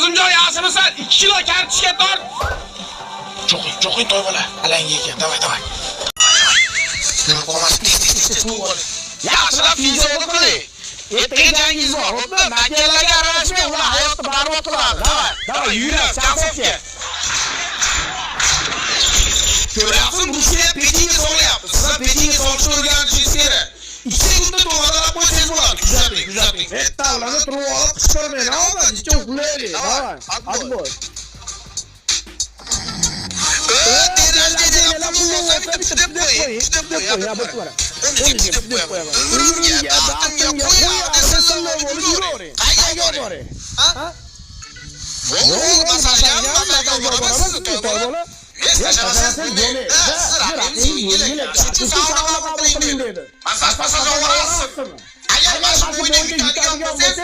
Kazımcan yağsınısın. 2 kilo kartuşka tor. Çok iyi toy bola. Alangi ekan. Davay. Sinir olmasın. Yaxshilab fiziolog qiling. Ertaga jangingiz bor. Xo'pmi? Makallarga aralashmay, ular hayotni barbod qiladi. Davay, yurib, chaqsofga. Ko'ryapsiz, Rusya Pekinga solyapti. Sizlar Pekinga solishni o'rganishingiz kerak. 2 kunda to'g'rilab qo'ysangiz bo'ladi. Kuzating. Etta ularni turib olib qichqirmang, nima? Necha uxlaylik. Davay. Adboy. Agar mana shu o'yinga yutadigan bo'lsangiz,